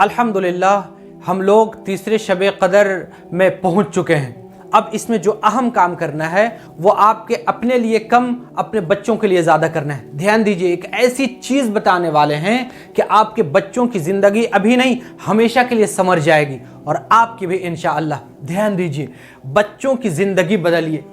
अल्हम्दुलिल्लाह हम लोग तीसरे शब क़दर में पहुंच चुके हैं। अब इसमें जो अहम काम करना है वो आपके अपने लिए कम, अपने बच्चों के लिए ज़्यादा करना है। ध्यान दीजिए, एक ऐसी चीज़ बताने वाले हैं कि आपके बच्चों की ज़िंदगी अभी नहीं हमेशा के लिए संवर जाएगी और आपकी भी इंशाअल्लाह। ध्यान दीजिए, बच्चों की ज़िंदगी बदलिए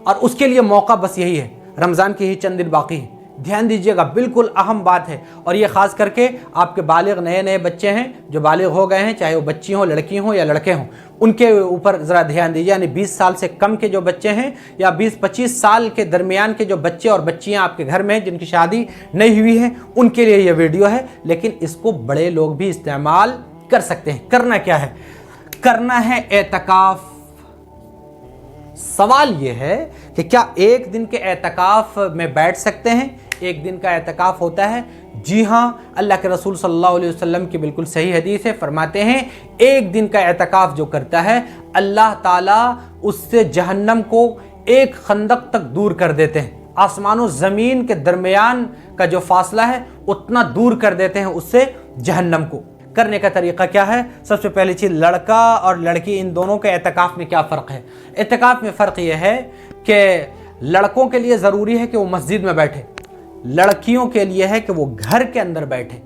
और उसके लिए मौका बस यही है, रमज़ान के ही चंद दिन बाकी हैं। ध्यान दीजिएगा, बिल्कुल अहम बात है। और ये ख़ास करके आपके बालिग नए बच्चे हैं जो बालिग हो गए हैं, चाहे वो बच्ची हों, लड़की हों या लड़के हों, उनके ऊपर ज़रा ध्यान दीजिए। यानी 20 साल से कम के जो बच्चे हैं या 20-25 साल के दरमियान के जो बच्चे और बच्चियां आपके घर में जिनकी शादी नहीं हुई है, उनके लिए ये वीडियो है। लेकिन इसको बड़े लोग भी इस्तेमाल कर सकते हैं। करना क्या है? करना है एतकाफ़। सवाल ये है कि क्या एक दिन के एतकाफ़ में बैठ सकते हैं? एक दिन का एतकाफ़ होता है। जी हाँ, अल्लाह के रसूल सल्लल्लाहु अलैहि वसल्लम की बिल्कुल सही हदीस है, फरमाते हैं एक दिन का एतकाफ़ जो करता है अल्लाह ताला उससे जहन्नम को एक खंदक तक दूर कर देते हैं। आसमान और ज़मीन के दरमियान का जो फासला है उतना दूर कर देते हैं उससे जहन्नम को। करने का तरीक़ा क्या है? सबसे पहली चीज़, लड़का और लड़की इन दोनों के एतकाफ़ में क्या फ़र्क है? एतकाफ़ में फ़र्क यह है कि लड़कों के लिए ज़रूरी है कि वो मस्जिद में बैठे, लड़कियों के लिए है कि वो घर के अंदर बैठे।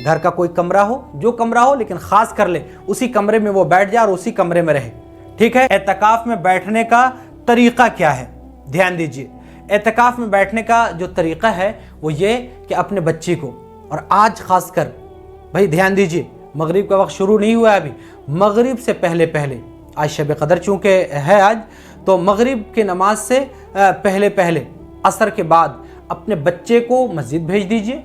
घर का कोई कमरा हो, जो कमरा हो, लेकिन ख़ास कर ले उसी कमरे में वो बैठ जाए और उसी कमरे में रहे। ठीक है? एतकाफ़ में बैठने का तरीक़ा क्या है? ध्यान दीजिए, एतकाफ़ में बैठने का जो तरीक़ा है वो ये कि अपने बच्ची को, और आज ख़ास कर भाई ध्यान दीजिए, मगरिब का वक्त शुरू नहीं हुआ है अभी, मगरिब से पहले पहले, आज शब क़दर चूँकि है आज, तो मगरिब की नमाज से पहले पहले असर के बाद अपने बच्चे को मस्जिद भेज दीजिए।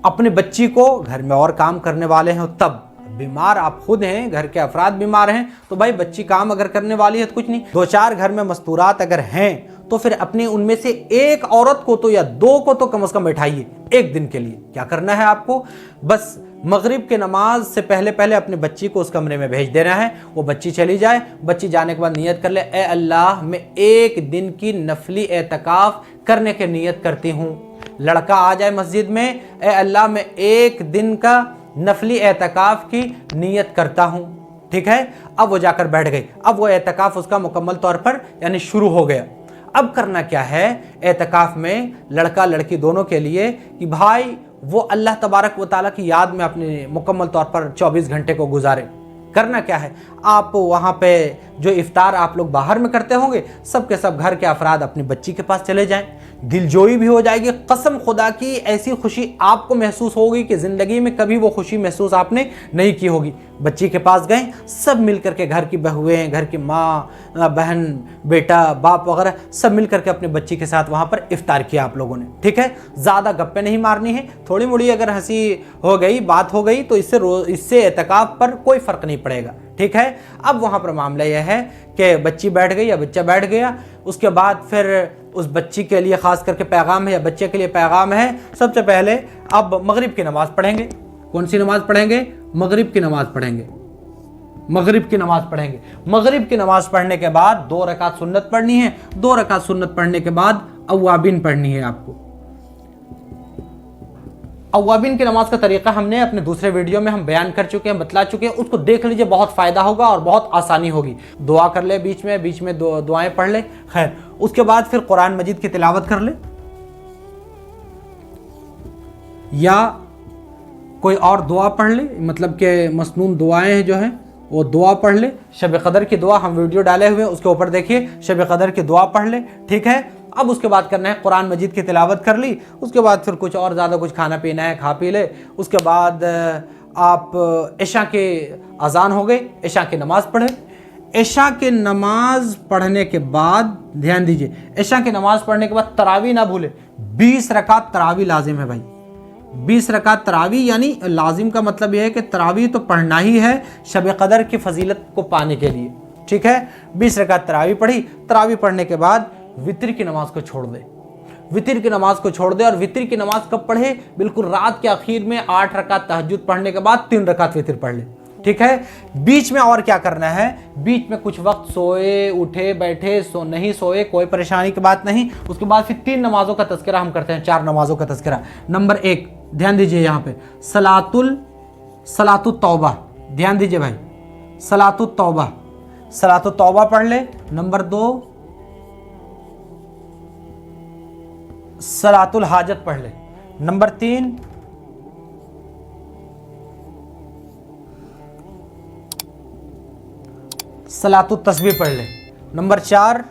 अपने बच्ची को, घर में और काम करने वाले हैं तब, बीमार आप खुद हैं, घर के अफराद बीमार हैं, तो भाई बच्ची काम अगर करने वाली है तो कुछ नहीं, 2-4 घर में मस्तूरात अगर हैं तो फिर अपने उनमें से एक औरत को तो या 2 को तो कम से कम बैठाइए एक दिन के लिए। क्या करना है आपको? बस मगरिब के नमाज से पहले पहले अपनी बच्ची को उस कमरे में भेज देना है। वो बच्ची चली जाए, बच्ची जाने के बाद नियत कर ले, ए अल्लाह मैं एक दिन की नफली एतकाफ़ करने की नियत करती हूँ। लड़का आ जाए मस्जिद में, ए अल्लाह मैं एक दिन का नफली एतकाफ़ की नियत करता हूँ। ठीक है? अब वो जाकर बैठ गई, अब वो एतकाफ़ उसका मुकम्मल तौर पर यानी शुरू हो गया। अब करना क्या है एतकाफ़ में लड़का लड़की दोनों के लिए कि भाई वो अल्लाह तबारक व तआला की याद में अपने मुकम्मल तौर पर 24 घंटे को गुजारे। करना क्या है? आप वहाँ पे जो इफ्तार आप लोग बाहर में करते होंगे, सब के सब घर के अफराद अपनी बच्ची के पास चले जाएं, दिलजोई भी हो जाएगी। कसम खुदा की ऐसी खुशी आपको महसूस होगी कि ज़िंदगी में कभी वो खुशी महसूस आपने नहीं की होगी। बच्ची के पास गए, सब मिल करके, घर की बहुएं, घर की माँ, बहन, बेटा, बाप वगैरह सब मिल करके अपनी बच्ची के साथ वहाँ पर इफ्तार किया आप लोगों ने। ठीक है? ज़्यादा गप्पे नहीं मारनी है, थोड़ी मोड़ी अगर हंसी हो गई, बात हो गई तो इससे एतकाफ़ पर कोई फ़र्क नहीं पड़ेगा। ठीक है? अब वहाँ पर मामला यह है कि बच्ची बैठ गई या बच्चा बैठ गया, उसके बाद फिर उस बच्ची के लिए ख़ास करके पैगाम है या बच्चे के लिए पैगाम है। सबसे पहले अब मगरिब की नमाज़ पढ़ेंगे। कौन सी नमाज़ पढ़ेंगे? मगरिब की नमाज़ पढ़ेंगे। मगरिब की नमाज़ पढ़ेंगे। मगरिब की नमाज़ पढ़ने के बाद 2 रकात सुन्नत पढ़नी है। 2 रकात सुन्नत पढ़ने के बाद अव्वाबिन पढ़नी है आपको। अव्वाबिन की नमाज का तरीका हमने अपने दूसरे वीडियो में हम बयान कर चुके हैं, बतला चुके हैं, उसको देख लीजिए, बहुत फ़ायदा होगा और बहुत आसानी होगी। दुआ कर ले, बीच में दुआएं पढ़ ले। खैर, उसके बाद फिर कुरान मजीद की तिलावत कर ले या कोई और दुआ पढ़ ले, मतलब कि मसनून दुआएं जो हैं वो दुआ पढ़ ले। शब क़दर की दुआ हम वीडियो डाले हुए हैं, उसके ऊपर देखिए, शब क़दर की दुआ पढ़ ले। ठीक है? अब उसके बाद करना है कुरान मजीद की तिलावत कर ली, उसके बाद फिर कुछ और ज़्यादा कुछ खाना पीना है, खा पी ले। उसके बाद आप इशा के अज़ान हो गई, इशा की नमाज़ पढ़े। इशा की नमाज़ पढ़ने के बाद ध्यान दीजिए, इशा की नमाज़ पढ़ने के बाद तरावी ना भूले। 20 रकात तरावी लाजिम है भाई। 20 रकात तरावी, यानी लाजिम का मतलब यह है कि तरावी तो पढ़ना ही है शब क़दर की फजीलत को पाने के लिए। ठीक है? 20 रकात तरावी पढ़ी। तरावी पढ़ने के बाद वितर की नमाज को छोड़ दे। वितर की नमाज को छोड़ दे। और वितर की नमाज कब पढ़े? बिल्कुल रात के आखिर में 8 रकात तहज्जुद पढ़ने के बाद 3 रकात वितर पढ़ ले। ठीक है? बीच में और क्या करना है? बीच में कुछ वक्त सोए, उठे, बैठे, नहीं सोए, कोई परेशानी की बात नहीं। उसके बाद फिर 3 नमाजों का तज़किरा हम करते हैं, 4 नमाजों का तज़किरा। नंबर 1 ध्यान दीजिए, यहाँ पे सलातुल सलातुत तौबा, ध्यान दीजिए भाई, सलातुत तौबा, सलातुत तौबा पढ़ ले। नंबर 2 सलातुल हाजत पढ़ ले। नंबर 3 सलातुत तस्बीह पढ़ ले। नंबर 4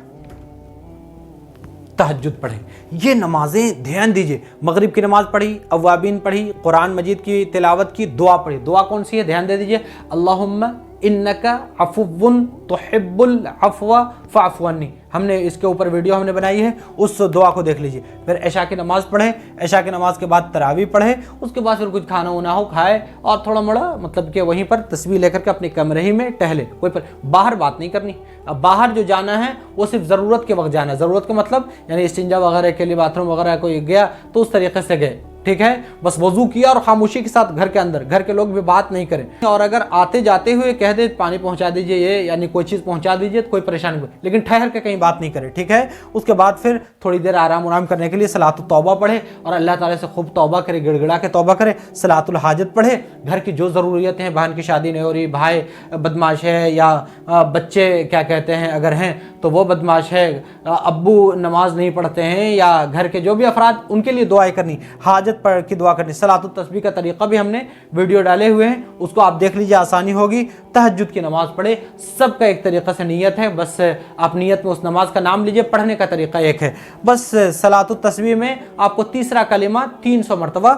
तहज्जुद पढ़े। ये नमाजें ध्यान दीजिए, मगरिब की नमाज पढ़ी, अव्वाबीन पढ़ी, कुरान मजीद की तिलावत की, दुआ पढ़ी। दुआ कौन सी है ध्यान दे दीजिए, अल्लाहुम्मा इन्नका अफुव्वुन तुहिब्बुल अफ़्वा फ़अफ़ु अन्नी। हमने इसके ऊपर वीडियो हमने बनाई है, उस दुआ को देख लीजिए। फिर इशा की नमाज़ पढ़े, इशा की नमाज़ के बाद तरावी पढ़े, उसके बाद फिर कुछ खाना वाना हो खाए और थोड़ा मोड़ा मतलब कि वहीं पर तस्बीह लेकर के अपने कमरे ही में टहले। कोई पर बाहर बात नहीं करनी। अब बाहर जो जाना है वो सिर्फ ज़रूरत के वक्त जाना है। ज़रूरत का मतलब यानी इस्तिंजा वगैरह के लिए बाथरूम वगैरह कोई गया तो उस तरीके से गए, ठीक है। बस वजू किया और खामोशी के साथ घर के अंदर, घर के लोग भी बात नहीं करें। और अगर आते जाते हुए कह दे पानी पहुंचा दीजिए ये यानी कोई चीज़ पहुंचा दीजिए तो कोई परेशानी नहीं, लेकिन ठहर के कहीं बात नहीं करे, ठीक है। उसके बाद फिर थोड़ी देर आराम करने के लिए सलातुत तौबा पढ़े और अल्लाह ताला से खूब तौबा करे, गिड़गिड़ा के तौबा करे। सलातुल हाजत पढ़े, घर की जो ज़रूरियतें हैं, बहन की शादी नहीं हो रही, भाई बदमाश है या बच्चे क्या कहते हैं अगर हैं तो वो बदमाश है, अब्बू नमाज नहीं पढ़ते हैं या घर के जो भी अफराद, उनके लिए दुआएं करनी, हाजत पढ़ की दुआ करनी। सलातुत तस्बीह का तरीका भी हमने वीडियो डाले हुए हैं, उसको आप देख लीजिए, आसानी होगी। तहज्जुद की नमाज पढ़े, सबका एक तरीक़ा से नियत है, बस आप नियत में उस नमाज का नाम लीजिए, पढ़ने का तरीका एक है। बस सलातुत तस्बीह में आपको तीसरा कलिमा 300 मरतबा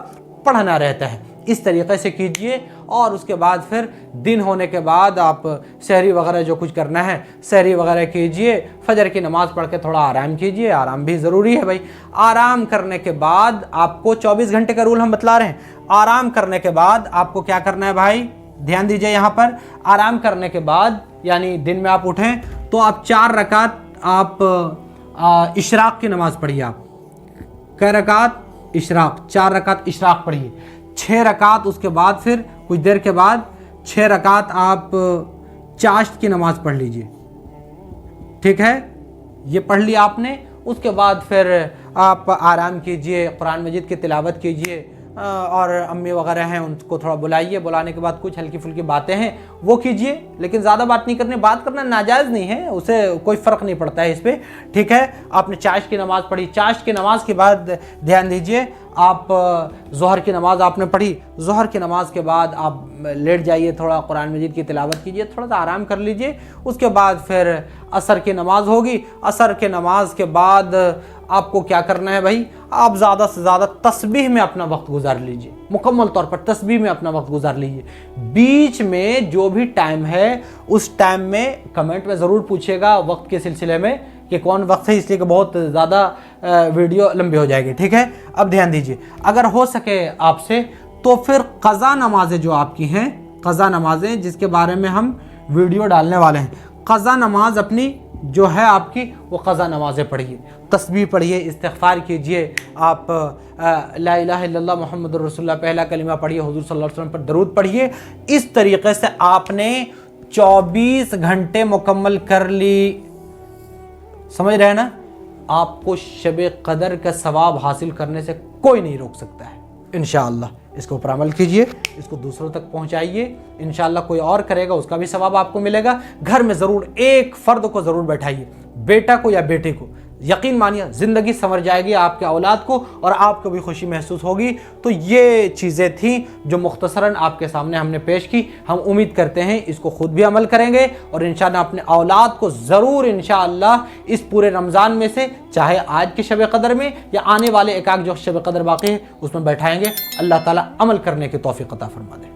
पढ़ना रहता है। इस तरीक़े से कीजिए और उसके बाद फिर दिन होने के बाद आप सहरी वगैरह जो कुछ करना है सहरी वगैरह कीजिए, फजर की नमाज़ पढ़ के थोड़ा आराम कीजिए। आराम भी ज़रूरी है भाई। आराम करने के बाद आपको 24 घंटे का रूल हम बतला रहे हैं। आराम करने के बाद आपको क्या करना है भाई, ध्यान दीजिए यहाँ पर। आराम करने के बाद यानी दिन में आप उठें तो आप 4 रकात आप इशराक की नमाज़ पढ़िए। आप कै रकात इशराक, 4 रकात इशराक पढ़िए। 6 रकात उसके बाद फिर कुछ देर के बाद 6 रकात आप चाश्त की नमाज़ पढ़ लीजिए, ठीक है। ये पढ़ लिया आपने, उसके बाद फिर आप आराम कीजिए, कुरान मजीद की तिलावत कीजिए और अम्मी वगैरह हैं उनको थोड़ा बुलाइए। बुलाने के बाद कुछ हल्की फुल्की बातें हैं वो कीजिए, लेकिन ज़्यादा बात नहीं करनी। बात करना नाजायज़ नहीं है, उसे कोई फ़र्क नहीं पड़ता है इस पर, ठीक है। आपने चाश्त की नमाज़ पढ़ी, चाश्त की नमाज़ के बाद ध्यान दीजिए आप ज़ोहर की नमाज़ आपने पढ़ी। ज़ोहर की नमाज़ के बाद आप लेट जाइए, थोड़ा कुरान मजीद की तिलावत कीजिए, थोड़ा सा आराम कर लीजिए। उसके बाद फिर असर की नमाज़ होगी। असर के नमाज के बाद आपको क्या करना है भाई, आप ज़्यादा से ज़्यादा तस्बीह में अपना वक्त गुजार लीजिए, मुकम्मल तौर पर तस्बीह में अपना वक्त गुजार लीजिए। बीच में जो भी टाइम है उस टाइम में कमेंट में ज़रूर पूछिएगा वक्त के सिलसिले में कि कौन वक्त है, इसलिए कि बहुत ज़्यादा वीडियो लंबी हो जाएगी, ठीक है। अब ध्यान दीजिए, अगर हो सके आपसे तो फिर क़ज़ा नमाज़ें जो आपकी हैं, क़ज़ा नमाज़ें जिसके बारे में हम वीडियो डालने वाले हैं, क़ज़ा नमाज अपनी जो है आपकी वो क़ज़ा नमाज़ें पढ़िए, तस्बीह पढ़िए, इस्तिग़फ़ार कीजिए। आप ला इलाहा इल्लल्लाह मुहम्मदुर रसूलुल्लाह पहला कलिमा पढ़िए, हुज़ूर सल्लल्लाहु अलैहि वसल्लम पर दरूद पढ़िए। इस तरीक़े से आपने 24 घंटे मुकम्मल कर ली, समझ रहे हैं ना। आपको शब क़दर का सवाब हासिल करने से कोई नहीं रोक सकता है। इंशाअल्लाह इसके ऊपर अमल कीजिए, इसको दूसरों तक पहुंचाइए। इंशाअल्लाह कोई और करेगा उसका भी सवाब आपको मिलेगा। घर में ज़रूर एक फ़र्द को ज़रूर बैठाइए, बेटा को या बेटे को। यकीन मानिए ज़िंदगी संवर जाएगी आपके औलाद को और आपको भी खुशी महसूस होगी। तो ये चीज़ें थी जो मुख्तसरन आपके सामने हमने पेश की। हम उम्मीद करते हैं इसको ख़ुद भी अमल करेंगे और इंशाअल्लाह अपने औलाद को ज़रूर इंशाअल्लाह इस पूरे रमज़ान में से, चाहे आज के शब क़दर में या आने वाले एक आध जो शब क़दर बाकी है उसमें बैठाएँगे। अल्लाह ताला अमल करने की तौफ़ीक़ अता फ़रमा दे।